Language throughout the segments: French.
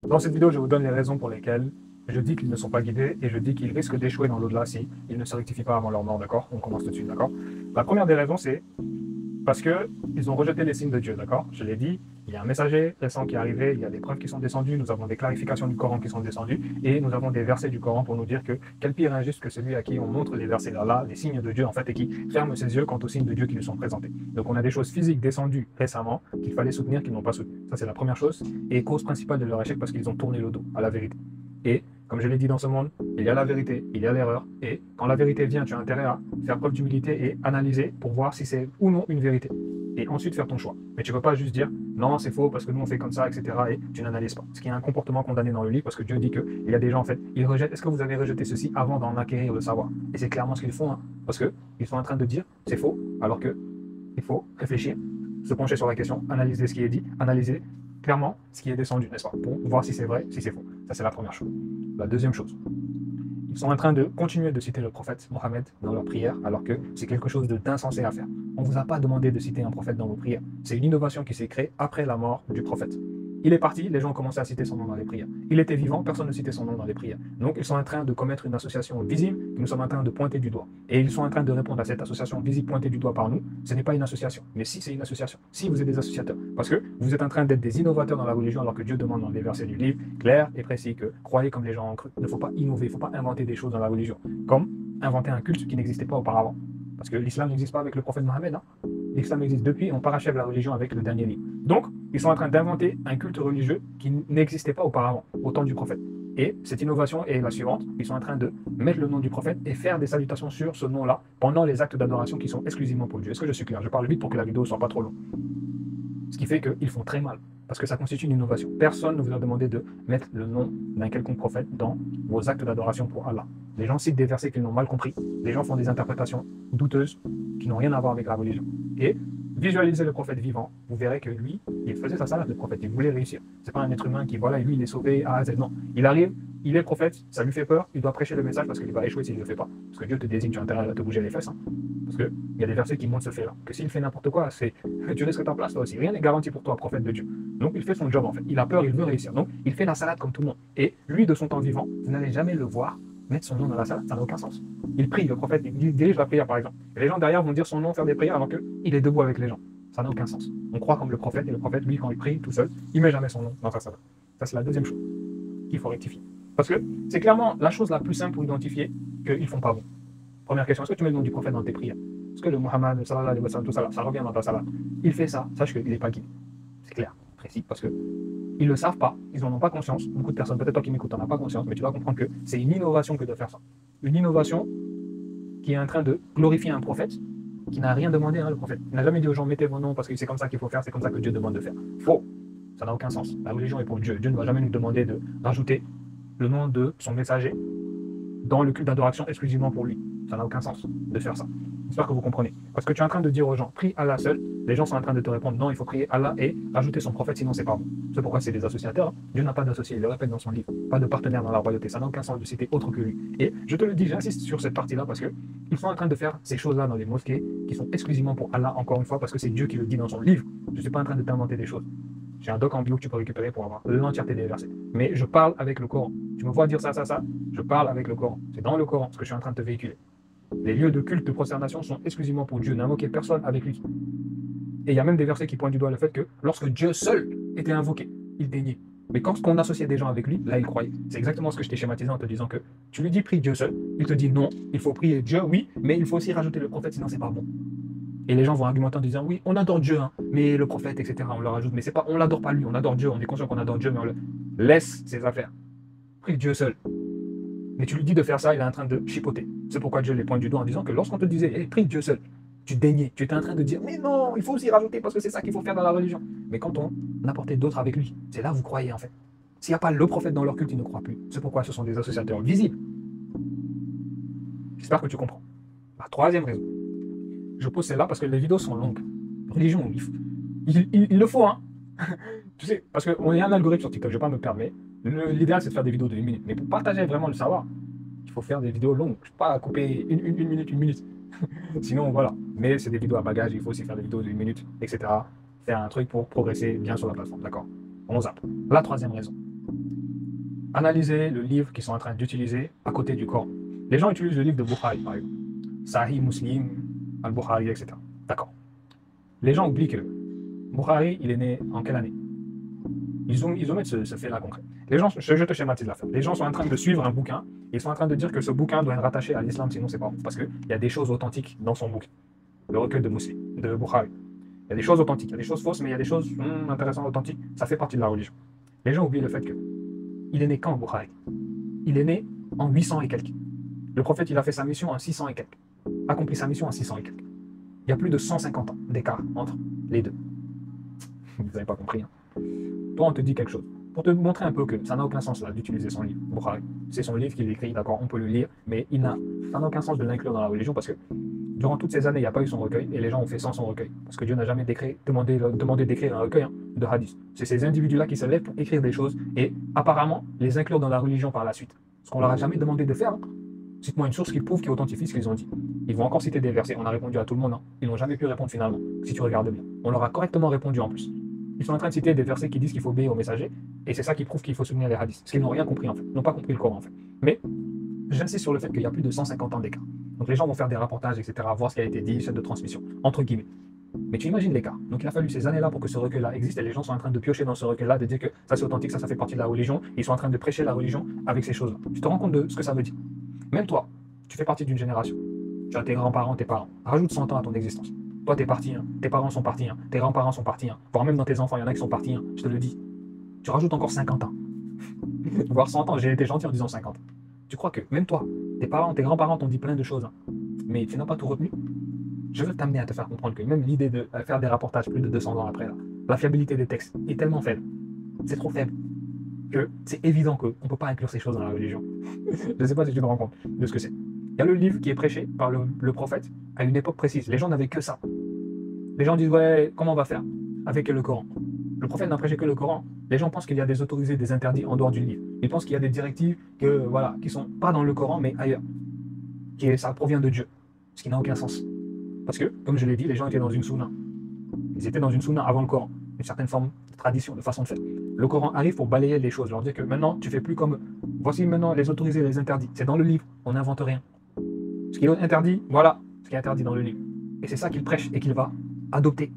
Dans cette vidéo, je vous donne les raisons pour lesquelles je dis qu'ils ne sont pas guidés et je dis qu'ils risquent d'échouer dans l'au-delà si ils ne se rectifient pas avant leur mort, d'accord? On commence tout de suite, d'accord? La première des raisons, c'est parce qu'ils ont rejeté les signes de Dieu, d'accord? Je l'ai dit, il y a un messager récent qui est arrivé, il y a des preuves qui sont descendues, nous avons des clarifications du Coran qui sont descendues, et nous avons des versets du Coran pour nous dire que quel pire injuste que celui à qui on montre les versets là, les signes de Dieu, en fait, et qui ferme ses yeux quant aux signes de Dieu qui lui sont présentés. Donc on a des choses physiques descendues récemment qu'il fallait soutenir, qu'ils n'ont pas soutenues. Ça, c'est la première chose, et cause principale de leur échec parce qu'ils ont tourné le dos à la vérité. Et comme je l'ai dit dans ce monde, il y a la vérité, il y a l'erreur. Et quand la vérité vient, tu as intérêt à faire preuve d'humilité et analyser pour voir si c'est ou non une vérité. Et ensuite faire ton choix. Mais tu ne peux pas juste dire non, c'est faux parce que nous on fait comme ça, etc. Et tu n'analyses pas. Ce qui est un comportement condamné dans le livre parce que Dieu dit qu'il y a des gens en fait, ils rejettent. Est-ce que vous avez rejeté ceci avant d'en acquérir le savoir? Et c'est clairement ce qu'ils font, hein, parce qu'ils sont en train de dire c'est faux, alors que il faut réfléchir, se pencher sur la question, analyser ce qui est dit, analyser clairement ce qui est descendu, n'est-ce pas? Pour voir si c'est vrai, si c'est faux. Ça, c'est la première chose. La deuxième chose, ils sont en train de continuer de citer le prophète Mohammed dans leurs prières, alors que c'est quelque chose d'insensé à faire. On ne vous a pas demandé de citer un prophète dans vos prières. C'est une innovation qui s'est créée après la mort du prophète. Il est parti, les gens ont commencé à citer son nom dans les prières. Il était vivant, personne ne citait son nom dans les prières. Donc ils sont en train de commettre une association visible que nous sommes en train de pointer du doigt. Et ils sont en train de répondre à cette association visible pointée du doigt par nous. Ce n'est pas une association. Mais si, c'est une association. Si vous êtes des associateurs. Parce que vous êtes en train d'être des innovateurs dans la religion alors que Dieu demande dans les versets du livre, clair et précis, que croyez comme les gens ont cru. Il ne faut pas innover, il ne faut pas inventer des choses dans la religion. Comme inventer un culte qui n'existait pas auparavant. Parce que l'islam n'existe pas avec le prophète Mohammed. Hein. L'islam existe depuis, on parachève la religion avec le dernier livre. Donc, ils sont en train d'inventer un culte religieux qui n'existait pas auparavant, au temps du prophète. Et cette innovation est la suivante, ils sont en train de mettre le nom du prophète et faire des salutations sur ce nom-là pendant les actes d'adoration qui sont exclusivement pour Dieu. Est-ce que je suis clair? Je parle vite pour que la vidéo ne soit pas trop longue. Ce qui fait qu'ils font très mal, parce que ça constitue une innovation. Personne ne vous a demandé de mettre le nom d'un quelconque prophète dans vos actes d'adoration pour Allah. Les gens citent des versets qu'ils n'ont mal compris, les gens font des interprétations douteuses qui n'ont rien à voir avec la religion. Et visualisez le prophète vivant, vous verrez que lui, il faisait sa salade, le prophète, il voulait réussir. C'est pas un être humain qui, voilà, lui, il est sauvé A à Z. Non, il arrive, il est prophète, ça lui fait peur, il doit prêcher le message parce qu'il va échouer s'il ne le fait pas. Parce que Dieu te désigne, tu as intérêt à te bouger les fesses. Hein. Parce qu'il y a des versets qui montrent ce fait-là. Que s'il fait n'importe quoi, tu risques ta place toi aussi. Rien n'est garanti pour toi, prophète de Dieu. Donc il fait son job en fait. Il a peur, il veut réussir. Donc il fait la salade comme tout le monde. Et lui, de son temps vivant, vous n'allez jamais le voir mettre son nom dans la salade. Ça n'a aucun sens. Il prie, le prophète, il dirige la prière par exemple. Et les gens derrière vont dire son nom, faire des prières alors qu'il est debout avec les gens. Ça n'a aucun sens. On croit comme le prophète, et le prophète, lui, quand il prie tout seul, il ne met jamais son nom dans sa salade. Ça, c'est la deuxième chose qu'il faut rectifier. Parce que c'est clairement la chose la plus simple pour identifier qu'ils ne font pas bon. Première question, est-ce que tu mets le nom du prophète dans tes prières? Est-ce que le Muhammad, sallallahu alayhi wa sallam, tout ça, ça revient dans ta salade? Il fait ça, sache qu'il n'est pas guidé. C'est clair, précis, parce que ils ne le savent pas, ils n'en ont pas conscience. Beaucoup de personnes, peut-être toi qui m'écoutes, tu n'en as pas conscience, mais tu dois comprendre que c'est une innovation que de faire ça. Une innovation qui est en train de glorifier un prophète qui n'a rien demandé à le prophète. Il n'a jamais dit aux gens mettez vos noms parce que c'est comme ça qu'il faut faire, c'est comme ça que Dieu demande de faire. Faux. Ça n'a aucun sens. La religion est pour Dieu. Dieu ne va jamais nous demander de rajouter le nom de son messager dans le culte d'adoration exclusivement pour lui. Ça n'a aucun sens de faire ça. J'espère que vous comprenez. Parce que tu es en train de dire aux gens, prie Allah seul. Les gens sont en train de te répondre, non, il faut prier Allah et rajouter son prophète, sinon c'est pas bon. C'est pourquoi c'est des associateurs. Dieu n'a pas d'associé, il le répète dans son livre. Pas de partenaire dans la royauté. Ça n'a aucun sens de citer autre que lui. Et je te le dis, j'insiste sur cette partie-là parce qu'ils sont en train de faire ces choses-là dans les mosquées qui sont exclusivement pour Allah, encore une fois, parce que c'est Dieu qui le dit dans son livre. Je ne suis pas en train de t'inventer des choses. J'ai un doc en bio que tu peux récupérer pour avoir l'entièreté des versets. Mais je parle avec le Coran. Tu me vois dire ça. Je parle avec le Coran. C'est dans le Coran ce que je suis en train de te véhiculer. Les lieux de culte, de prosternation sont exclusivement pour Dieu. N'invoquez personne avec lui. Et il y a même des versets qui pointent du doigt le fait que lorsque Dieu seul était invoqué, il daignait. Mais quand on associait des gens avec lui, là, il croyait. C'est exactement ce que je t'ai schématisé en te disant que tu lui dis prie Dieu seul. Il te dit non, il faut prier Dieu, oui, mais il faut aussi rajouter le prophète, sinon c'est pas bon. Et les gens vont argumenter en disant oui, on adore Dieu, hein, mais le prophète, etc., on le rajoute. Mais c'est pas, on l'adore pas lui, on adore Dieu, on est conscient qu'on adore Dieu, mais on le laisse ses affaires. Prie Dieu seul. Mais tu lui dis de faire ça, il est en train de chipoter. C'est pourquoi Dieu les pointe du doigt en disant que lorsqu'on te disait hey, prie Dieu seul, tu daignais, tu étais en train de dire mais non, il faut aussi rajouter parce que c'est ça qu'il faut faire dans la religion. Mais quand on apportait d'autres avec lui, c'est là où vous croyez en fait. S'il n'y a pas le prophète dans leur culte, ils ne croient plus. C'est pourquoi ce sont des associateurs visibles. J'espère que tu comprends. La troisième raison. Je pose celle-là parce que les vidéos sont longues. Religion, il le faut, hein. Tu sais, parce qu'on est un algorithme sur TikTok, je ne vais pas me perdre, mais l'idéal c'est de faire des vidéos de 1 minute. Mais pour partager vraiment le savoir, il faut faire des vidéos longues. Je ne peux pas couper une minute. Sinon, voilà. Mais c'est des vidéos à bagages, il faut aussi faire des vidéos de 1 minute, etc. Faire un truc pour progresser bien sur la plateforme, d'accord? On zappe. La troisième raison. Analysez le livre qu'ils sont en train d'utiliser à côté du Coran. Les gens utilisent le livre de Bukhari, par exemple. Sahih, Muslim, Al-Bukhari, etc. D'accord. Les gens oublient que Bukhari, il est né en quelle année? Ils omettent ce fait-là concret. Les gens, je te schématise l'affaire. Les gens sont en train de suivre un bouquin, ils sont en train de dire que ce bouquin doit être rattaché à l'islam, sinon c'est pas bon. Parce qu'il y a des choses authentiques dans son bouquin. Le recueil de Muslim, de Bukhari. Il y a des choses authentiques, il y a des choses fausses, mais il y a des choses intéressantes, authentiques. Ça fait partie de la religion. Les gens oublient le fait que il est né quand, Bukhari? Il est né en 800 et quelques. Le prophète, il a fait sa mission en 600 et quelques. Accompli sa mission en 600 et quelques. Il y a plus de 150 ans d'écart entre les deux. Vous n'avez pas compris. Hein. Toi, on te dit quelque chose. Pour te montrer un peu que ça n'a aucun sens là d'utiliser son livre. Bukhari. C'est son livre qu'il écrit, d'accord, on peut le lire, mais ça n'a aucun sens de l'inclure dans la religion parce que durant toutes ces années, il n'y a pas eu son recueil et les gens ont fait sans son recueil. Parce que Dieu n'a jamais demandé d'écrire un recueil de hadith. C'est ces individus-là qui se lèvent pour écrire des choses et apparemment les inclure dans la religion par la suite. Ce qu'on leur a jamais demandé de faire. Hein. Cite-moi une source qui prouve, qui authentifie ce qu'ils ont dit. Ils vont encore citer des versets. On a répondu à tout le monde. Hein. Ils n'ont jamais pu répondre finalement, si tu regardes bien. On leur a correctement répondu en plus. Ils sont en train de citer des versets qui disent qu'il faut obéir aux messagers, et c'est ça qui prouve qu'il faut soutenir les hadiths. Parce qu'ils n'ont rien compris en fait. Ils n'ont pas compris le Coran en fait. Mais j'insiste sur le fait qu'il y a plus de 150 ans d'écart. Donc les gens vont faire des reportages, etc., voir ce qui a été dit, chaîne de transmission, entre guillemets. Mais tu imagines l'écart. Donc il a fallu ces années-là pour que ce recueil-là existe, et les gens sont en train de piocher dans ce recueil-là, de dire que ça c'est authentique, ça fait partie de la religion, et ils sont en train de prêcher la religion avec ces choses-là. Tu te rends compte de ce que ça veut dire. Même toi, tu fais partie d'une génération. Tu as tes grands-parents, tes parents. Rajoute 100 ans à ton existence. Toi, t'es parti, hein. Tes parents sont partis, hein. Tes grands-parents sont partis, hein. Voire même dans tes enfants, il y en a qui sont partis, hein. Je te le dis. Tu rajoutes encore 50 ans. Voire 100 ans, j'ai été gentil en disant 50. Tu crois que même toi, tes parents, tes grands-parents t'ont dit plein de choses, hein. Mais tu n'as pas tout retenu. Je veux t'amener à te faire comprendre que même l'idée de faire des rapportages plus de 200 ans après, là, la fiabilité des textes est tellement faible. C'est trop faible. Que c'est évident qu'on ne peut pas inclure ces choses dans la religion. Je ne sais pas si tu te rends compte de ce que c'est. Il y a le livre qui est prêché par le prophète à une époque précise. Les gens n'avaient que ça. Les gens disent, ouais, comment on va faire avec le Coran? Le prophète n'a prêché que le Coran. Les gens pensent qu'il y a des autorisés, des interdits en dehors du livre. Ils pensent qu'il y a des directives qui ne sont pas dans le Coran, mais ailleurs. Ça provient de Dieu. Ce qui n'a aucun sens. Parce que, comme je l'ai dit, les gens étaient dans une sunna. Ils étaient dans une sunna avant le Coran. Une certaine forme de tradition, de façon de faire. Le Coran arrive pour balayer les choses, leur dire que maintenant, tu fais plus comme... Voici maintenant les autorisés, les interdits. C'est dans le livre, on n'invente rien. Ce qui est interdit, voilà ce qui est interdit dans le livre. Et c'est ça qu'il prêche et qu'il va adopter.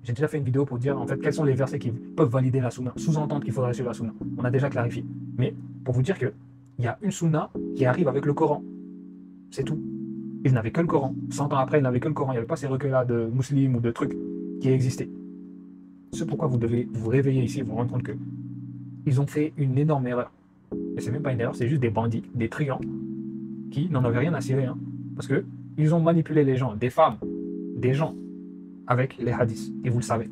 J'ai déjà fait une vidéo pour dire en fait quels sont les versets qui peuvent valider la sunna, sous-entendre qu'il faudrait suivre la sunna. On a déjà clarifié. Mais pour vous dire qu'il y a une sunna qui arrive avec le Coran. C'est tout. Ils n'avaient que le Coran. 100 ans après, ils n'avaient que le Coran. Il n'y avait pas ces recueils-là de musulmans ou de trucs qui existaient. C'est pourquoi vous devez vous réveiller ici et vous rendre compte que ils ont fait une énorme erreur. Et c'est même pas une erreur, c'est juste des bandits, des truands qui n'en avaient rien à cirer. Hein, parce que ils ont manipulé les gens, des femmes, des gens, avec les hadiths. Et vous le savez.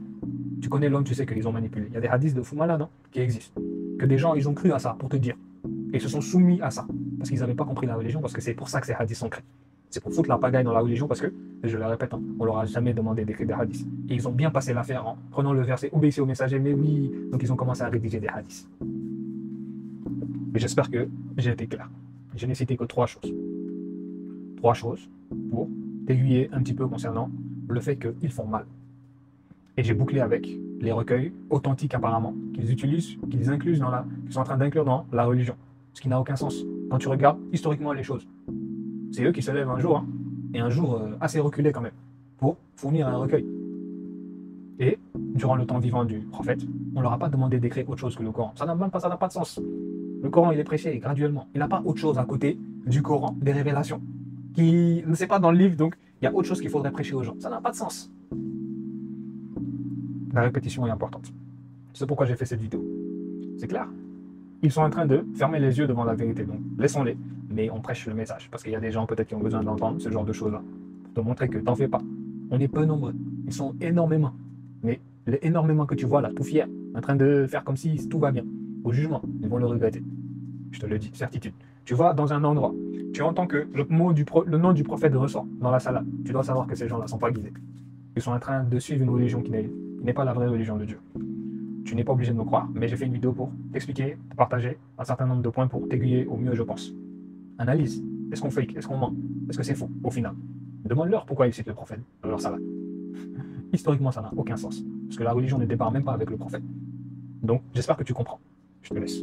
Tu connais l'homme, tu sais qu'ils ont manipulé. Il y a des hadiths de fous malades hein, qui existent. Que des gens, ils ont cru à ça pour te dire. Et ils se sont soumis à ça. Parce qu'ils n'avaient pas compris la religion, parce que c'est pour ça que ces hadiths sont créés. C'est pour foutre la pagaille dans la religion parce que, je le répète, hein, on leur a jamais demandé d'écrire des hadiths. Et ils ont bien passé l'affaire en prenant le verset, obéissez au messager, mais oui. Donc ils ont commencé à rédiger des hadiths. Mais j'espère que j'ai été clair. Je n'ai cité que 3 choses. 3 choses pour t'aiguiller un petit peu concernant le fait qu'ils font mal. Et j'ai bouclé avec les recueils authentiques apparemment, qu'ils utilisent, qu'ils inclusent qu'ils sont en train d'inclure dans la religion. Ce qui n'a aucun sens. Quand tu regardes historiquement les choses. C'est eux qui se lèvent un jour, hein, et un jour assez reculé quand même, pour fournir un recueil. Et durant le temps vivant du prophète, on ne leur a pas demandé d'écrire autre chose que le Coran. Ça n'a pas de sens. Le Coran, il est prêché graduellement. Il n'a pas autre chose à côté du Coran, des révélations, qui ne c'est pas dans le livre, donc il y a autre chose qu'il faudrait prêcher aux gens. Ça n'a pas de sens. La répétition est importante. C'est pourquoi j'ai fait cette vidéo. C'est clair? Ils sont en train de fermer les yeux devant la vérité, donc laissons-les. Mais on prêche le message, parce qu'il y a des gens peut-être qui ont besoin d'entendre ce genre de choses-là, pour te montrer que t'en fais pas. On est peu nombreux, ils sont énormément. Mais les énormément que tu vois là, tout fier, en train de faire comme si tout va bien, au jugement, ils vont le regretter. Je te le dis, certitude. Tu vas dans un endroit, tu entends que le nom du prophète ressort dans la salle, tu dois savoir que ces gens-là ne sont pas guidés. Ils sont en train de suivre une religion qui n'est pas la vraie religion de Dieu. Tu n'es pas obligé de me croire, mais j'ai fait une vidéo pour t'expliquer, te partager un certain nombre de points pour t'aiguiller au mieux, je pense. Analyse. Est-ce qu'on fake? Est-ce qu'on ment? Est-ce que c'est faux au final? Demande-leur pourquoi ils citent le prophète dans leur salat. Historiquement, ça n'a aucun sens. Parce que la religion ne démarre même pas avec le prophète. Donc, j'espère que tu comprends. Je te laisse.